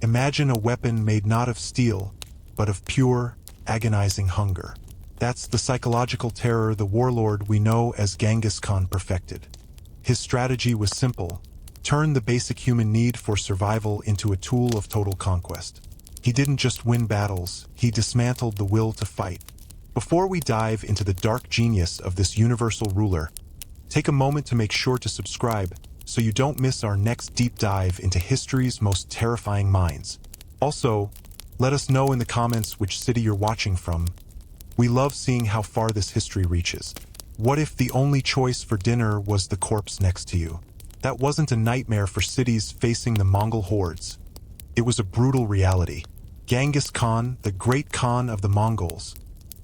Imagine a weapon made not of steel, but of pure, agonizing hunger. That's the psychological terror the warlord we know as Genghis Khan perfected. His strategy was simple: turn the basic human need for survival into a tool of total conquest. He didn't just win battles, he dismantled the will to fight. Before we dive into the dark genius of this universal ruler, take a moment to make sure to subscribe so you don't miss our next deep dive into history's most terrifying minds. Also, let us know in the comments which city you're watching from. We love seeing how far this history reaches. What if the only choice for dinner was the corpse next to you? That wasn't a nightmare for cities facing the Mongol hordes. It was a brutal reality. Genghis Khan, the great Khan of the Mongols,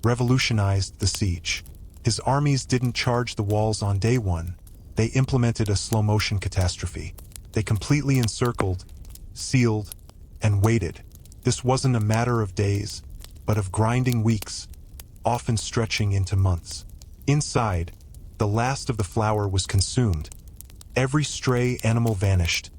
revolutionized the siege. His armies didn't charge the walls on day one. They implemented a slow-motion catastrophe. They completely encircled, sealed, and waited. This wasn't a matter of days, but of grinding weeks, often stretching into months. Inside, the last of the flour was consumed. Every stray animal vanished,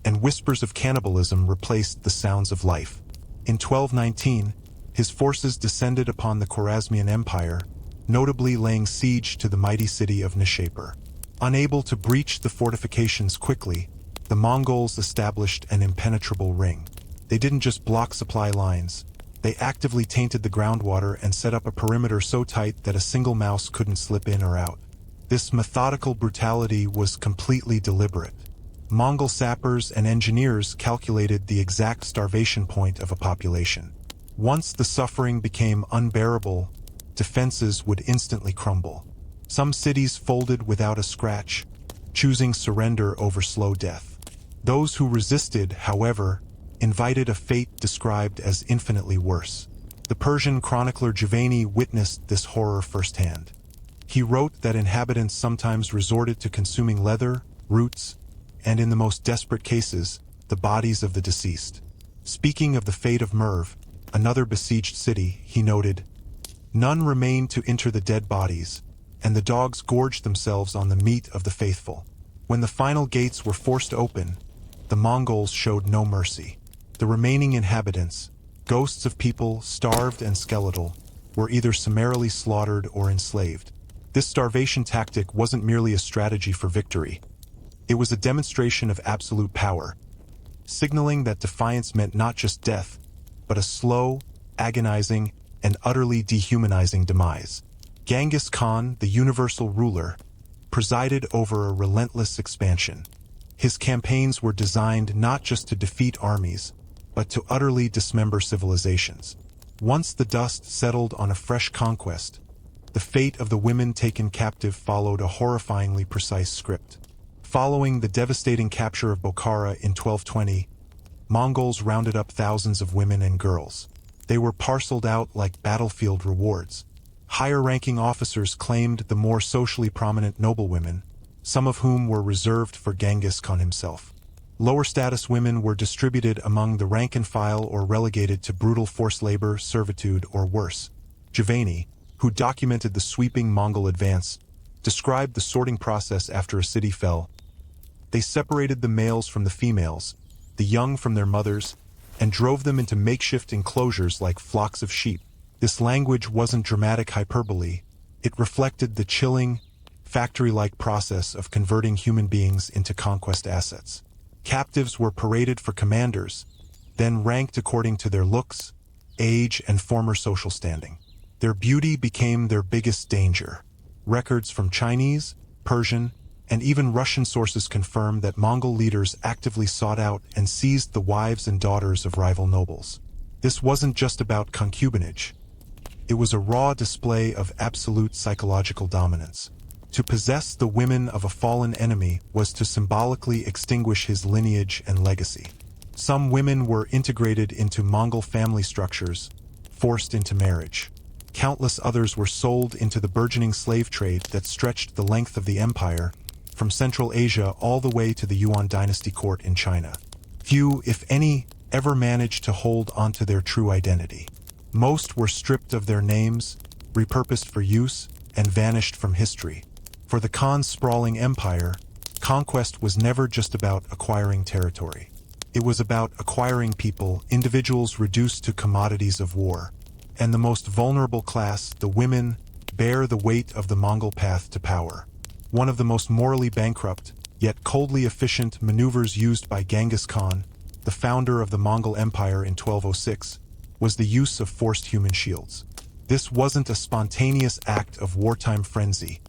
and whispers of cannibalism replaced the sounds of life. In 1219, his forces descended upon the Khwarezmian Empire, notably laying siege to the mighty city of Nishapur. Unable to breach the fortifications quickly, the Mongols established an impenetrable ring. They didn't just block supply lines, they actively tainted the groundwater and set up a perimeter so tight that a single mouse couldn't slip in or out. This methodical brutality was completely deliberate. Mongol sappers and engineers calculated the exact starvation point of a population. Once the suffering became unbearable, defenses would instantly crumble. Some cities folded without a scratch, choosing surrender over slow death. Those who resisted, however, invited a fate described as infinitely worse. The Persian chronicler Giovanni witnessed this horror firsthand. He wrote that inhabitants sometimes resorted to consuming leather, roots, and in the most desperate cases, the bodies of the deceased. Speaking of the fate of Merv, another besieged city, he noted, "None remained to enter the dead bodies, and the dogs gorged themselves on the meat of the faithful." When the final gates were forced open, the Mongols showed no mercy. The remaining inhabitants, ghosts of people starved and skeletal, were either summarily slaughtered or enslaved. This starvation tactic wasn't merely a strategy for victory. It was a demonstration of absolute power, signaling that defiance meant not just death, but a slow, agonizing, and utterly dehumanizing demise. Genghis Khan, the universal ruler, presided over a relentless expansion. His campaigns were designed not just to defeat armies, but to utterly dismember civilizations. Once the dust settled on a fresh conquest, the fate of the women taken captive followed a horrifyingly precise script. Following the devastating capture of Bokhara in 1220, Mongols rounded up thousands of women and girls. They were parceled out like battlefield rewards. Higher-ranking officers claimed the more socially prominent noblewomen, some of whom were reserved for Genghis Khan himself. Lower-status women were distributed among the rank-and-file or relegated to brutal forced labor, servitude, or worse. Giovanni, who documented the sweeping Mongol advance, described the sorting process after a city fell. They separated the males from the females, the young from their mothers, and drove them into makeshift enclosures like flocks of sheep. This language wasn't dramatic hyperbole. It reflected the chilling, factory-like process of converting human beings into conquest assets. Captives were paraded for commanders, then ranked according to their looks, age, and former social standing. Their beauty became their biggest danger. Records from Chinese, Persian, and even Russian sources confirm that Mongol leaders actively sought out and seized the wives and daughters of rival nobles. This wasn't just about concubinage. It was a raw display of absolute psychological dominance. To possess the women of a fallen enemy was to symbolically extinguish his lineage and legacy. Some women were integrated into Mongol family structures, forced into marriage. Countless others were sold into the burgeoning slave trade that stretched the length of the empire, from Central Asia all the way to the Yuan dynasty court in China. Few, if any, ever managed to hold onto their true identity. Most were stripped of their names, repurposed for use, and vanished from history. For the Khan's sprawling empire, conquest was never just about acquiring territory. It was about acquiring people, individuals reduced to commodities of war. And the most vulnerable class, the women, bear the weight of the Mongol path to power. One of the most morally bankrupt, yet coldly efficient maneuvers used by Genghis Khan, the founder of the Mongol Empire in 1206, was the use of forced human shields. This wasn't a spontaneous act of wartime frenzy.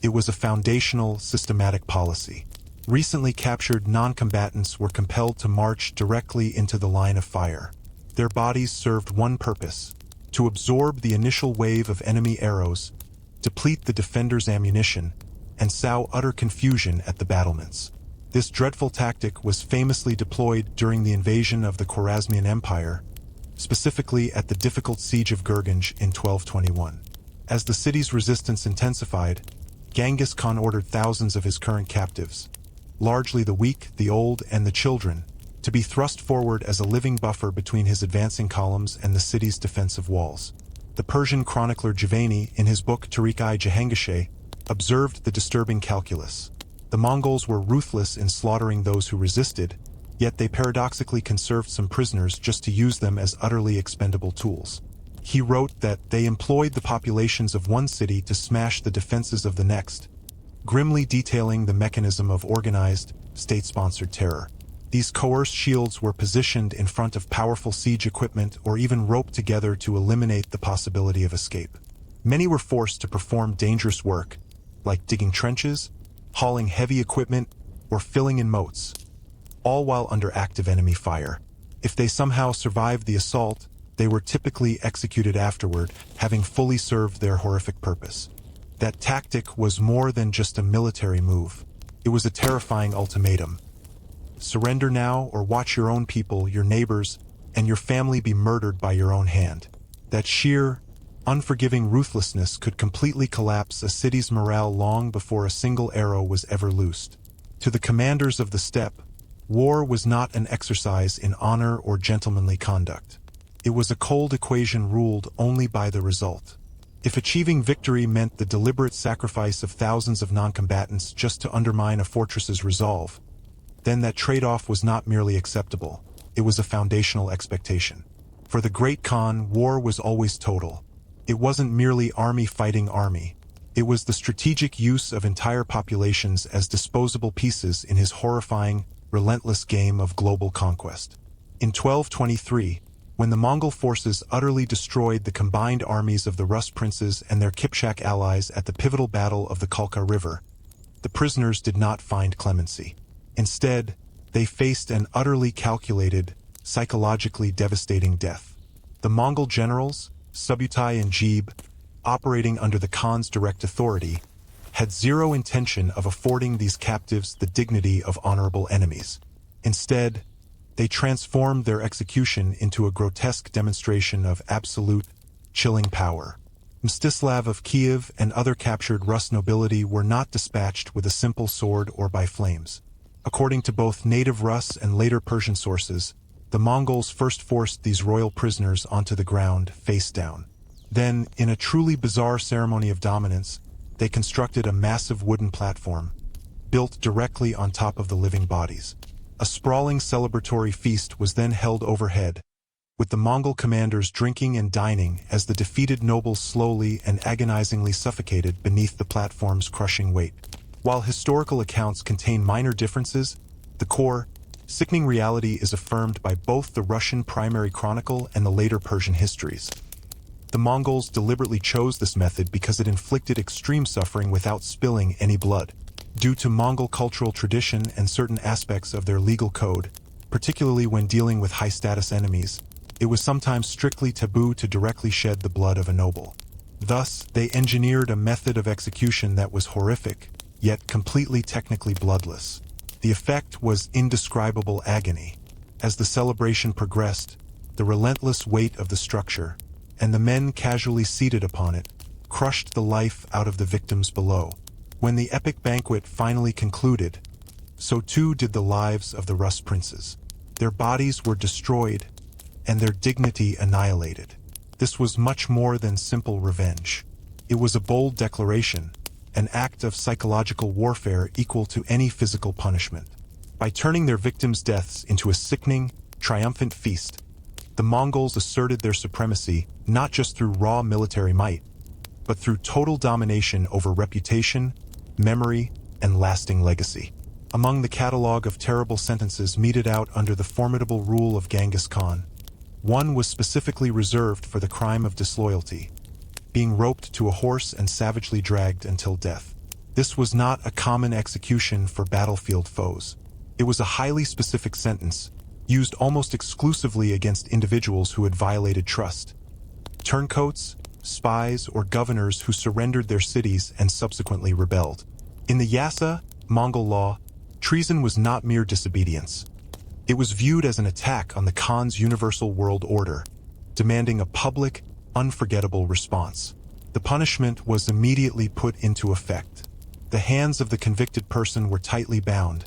It was a foundational, systematic policy. Recently captured non-combatants were compelled to march directly into the line of fire. Their bodies served one purpose: to absorb the initial wave of enemy arrows, deplete the defenders' ammunition, and sow utter confusion at the battlements. This dreadful tactic was famously deployed during the invasion of the Khwarezmian Empire, specifically at the difficult siege of Gurganj in 1221. As the city's resistance intensified, Genghis Khan ordered thousands of his current captives, largely the weak, the old, and the children, to be thrust forward as a living buffer between his advancing columns and the city's defensive walls. The Persian chronicler Javani, in his book Tarikh-i Jahangasheh, observed the disturbing calculus. The Mongols were ruthless in slaughtering those who resisted, yet they paradoxically conserved some prisoners just to use them as utterly expendable tools. He wrote that they employed the populations of one city to smash the defenses of the next, grimly detailing the mechanism of organized, state-sponsored terror. These coerced shields were positioned in front of powerful siege equipment or even roped together to eliminate the possibility of escape. Many were forced to perform dangerous work, like digging trenches, hauling heavy equipment, or filling in moats, all while under active enemy fire. If they somehow survived the assault, they were typically executed afterward, having fully served their horrific purpose. That tactic was more than just a military move. It was a terrifying ultimatum. Surrender now or watch your own people, your neighbors, and your family be murdered by your own hand. That sheer, unforgiving ruthlessness could completely collapse a city's morale long before a single arrow was ever loosed. To the commanders of the steppe, war was not an exercise in honor or gentlemanly conduct. It was a cold equation ruled only by the result. If achieving victory meant the deliberate sacrifice of thousands of non-combatants just to undermine a fortress's resolve, then that trade-off was not merely acceptable, it was a foundational expectation. For the great Khan, war was always total. It wasn't merely army fighting army. It was the strategic use of entire populations as disposable pieces in his horrifying, relentless game of global conquest. In 1223, when the Mongol forces utterly destroyed the combined armies of the Rus Princes and their Kipchak allies at the pivotal battle of the Kalka River, the prisoners did not find clemency. Instead, they faced an utterly calculated, psychologically devastating death. The Mongol generals, Subutai and Jebe, operating under the Khan's direct authority, had zero intention of affording these captives the dignity of honorable enemies. Instead, they transformed their execution into a grotesque demonstration of absolute, chilling power. Mstislav of Kiev and other captured Rus nobility were not dispatched with a simple sword or by flames. According to both native Rus and later Persian sources, the Mongols first forced these royal prisoners onto the ground, face down. Then, in a truly bizarre ceremony of dominance, they constructed a massive wooden platform, built directly on top of the living bodies. A sprawling celebratory feast was then held overhead, with the Mongol commanders drinking and dining as the defeated nobles slowly and agonizingly suffocated beneath the platform's crushing weight. While historical accounts contain minor differences, the core, sickening reality is affirmed by both the Russian primary chronicle and the later Persian histories. The Mongols deliberately chose this method because it inflicted extreme suffering without spilling any blood. Due to Mongol cultural tradition and certain aspects of their legal code, particularly when dealing with high-status enemies, it was sometimes strictly taboo to directly shed the blood of a noble. Thus, they engineered a method of execution that was horrific, yet completely technically bloodless. The effect was indescribable agony. As the celebration progressed, the relentless weight of the structure, and the men casually seated upon it, crushed the life out of the victims below. When the epic banquet finally concluded, so too did the lives of the Rus Princes. Their bodies were destroyed, and their dignity annihilated. This was much more than simple revenge. It was a bold declaration, an act of psychological warfare equal to any physical punishment. By turning their victims' deaths into a sickening, triumphant feast, the Mongols asserted their supremacy not just through raw military might, but through total domination over reputation, memory, and lasting legacy. Among the catalog of terrible sentences meted out under the formidable rule of Genghis Khan, one was specifically reserved for the crime of disloyalty, being roped to a horse and savagely dragged until death. This was not a common execution for battlefield foes. It was a highly specific sentence, used almost exclusively against individuals who had violated trust. Turncoats, spies, or governors who surrendered their cities and subsequently rebelled. In the Yasa, Mongol law, treason was not mere disobedience. It was viewed as an attack on the Khan's universal world order, demanding a public, unforgettable response. The punishment was immediately put into effect. The hands of the convicted person were tightly bound,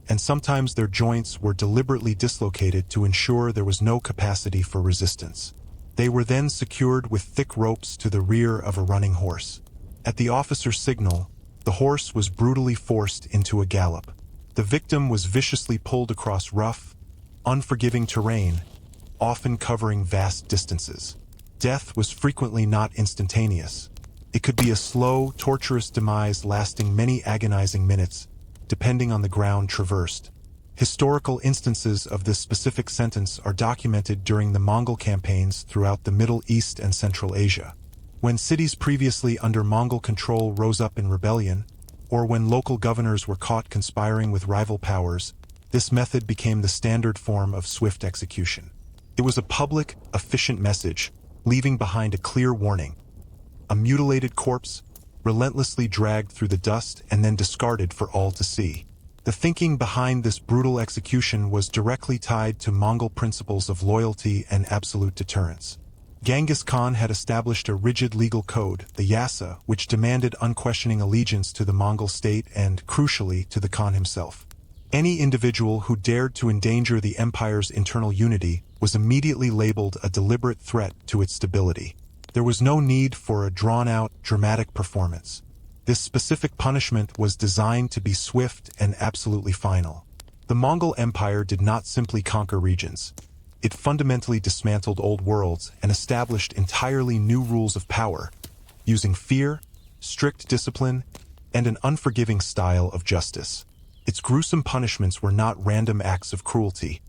and sometimes their joints were deliberately dislocated to ensure there was no capacity for resistance. They were then secured with thick ropes to the rear of a running horse. At the officer's signal, the horse was brutally forced into a gallop. The victim was viciously pulled across rough, unforgiving terrain, often covering vast distances. Death was frequently not instantaneous. It could be a slow, torturous demise lasting many agonizing minutes, depending on the ground traversed. Historical instances of this specific sentence are documented during the Mongol campaigns throughout the Middle East and Central Asia. When cities previously under Mongol control rose up in rebellion, or when local governors were caught conspiring with rival powers, this method became the standard form of swift execution. It was a public, efficient message, leaving behind a clear warning: a mutilated corpse, relentlessly dragged through the dust and then discarded for all to see. The thinking behind this brutal execution was directly tied to Mongol principles of loyalty and absolute deterrence. Genghis Khan had established a rigid legal code, the Yasa, which demanded unquestioning allegiance to the Mongol state and, crucially, to the Khan himself. Any individual who dared to endanger the empire's internal unity was immediately labeled a deliberate threat to its stability. There was no need for a drawn-out, dramatic performance. This specific punishment was designed to be swift and absolutely final. The Mongol Empire did not simply conquer regions. It fundamentally dismantled old worlds and established entirely new rules of power, using fear, strict discipline, and an unforgiving style of justice. Its gruesome punishments were not random acts of cruelty.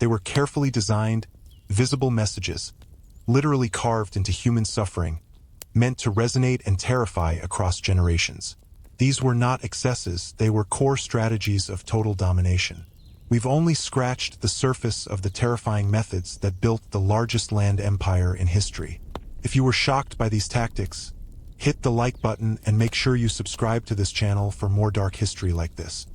They were carefully designed, visible messages, literally carved into human suffering, meant to resonate and terrify across generations. These were not excesses, they were core strategies of total domination. We've only scratched the surface of the terrifying methods that built the largest land empire in history. If you were shocked by these tactics, hit the like button and make sure you subscribe to this channel for more dark history like this.